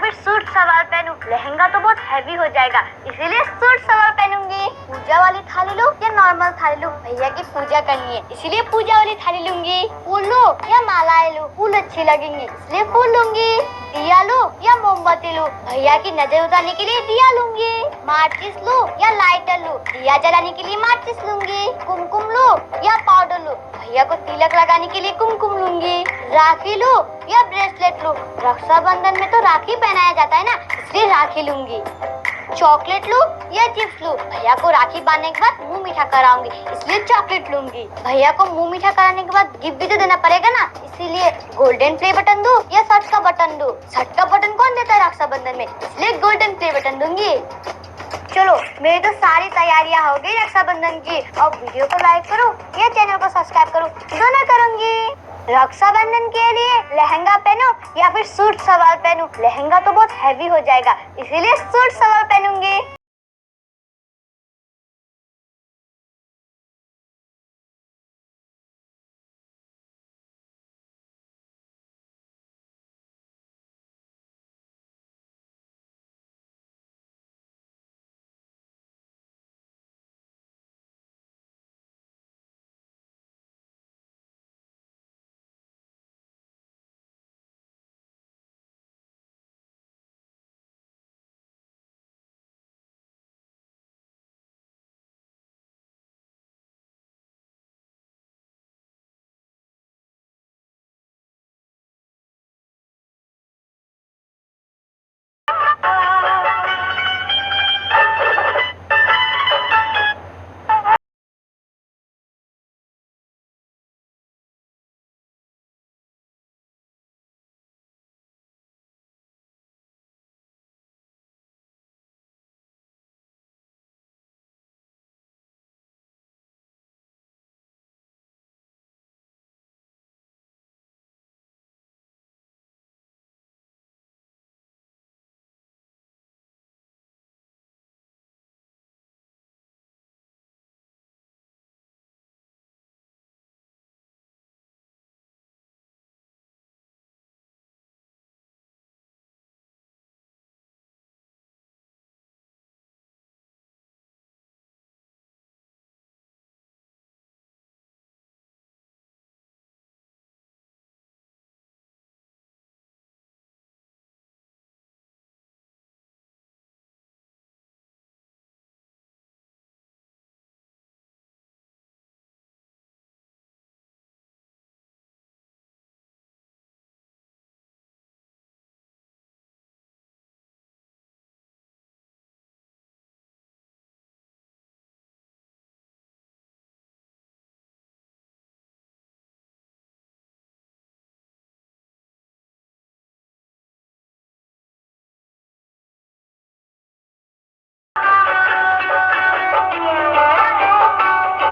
फिर सूट सलवार पहनूं? लहंगा तो बहुत हैवी हो जाएगा, इसीलिए सूट सलवार पहनूंगी। पूजा वाली थाली लूं या नॉर्मल थाली लूं? भैया की पूजा करनी है, इसीलिए पूजा वाली थाली लूंगी। फूल लूं या मालाएं लूं? फूल अच्छी लगेंगी, इसलिए फूल लूंगी। दिया लूं या मोमबत्ती लूं? भैया की नजर उतारने के लिए दिया लूंगी। माचिस लूं या लाइटर लूं? दिया जलाने के लिए माचिस लूंगी। कुमकुम लूं या पाउडर लूं? भैया को तिलक लगाने के लिए कुमकुम लूंगी। राखी लूं या ब्रेसलेट लूं? रक्षाबंधन में तो राखी पहनाया जाता है ना, इसलिए राखी लूंगी। चॉकलेट लूं या चिप्स लूं? भैया को राखी बांधने के बाद मुंह मीठा कराऊंगी, इसलिए चॉकलेट लूंगी। भैया को मुंह मीठा कराने के बाद गिफ्ट भी तो देना पड़ेगा ना, इसीलिए गोल्डन प्ले बटन दूं या सर्च का बटन दूं? सर्च का बटन कौन देता है रक्षाबंधन में, इसलिए गोल्डन प्ले बटन दूंगी। चलो, मेरी तो सारी तैयारियां हो गई रक्षाबंधन की। अब वीडियो को लाइक करो या चैनल को सब्सक्राइब करो, दोनों करूंगी। रक्षाबंधन के लिए लहंगा पहनो या फिर सूट सलवार पहनूं? लहंगा तो बहुत हैवी हो जाएगा, इसीलिए सूट सलवार पहनूंगी।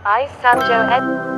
I Sanjo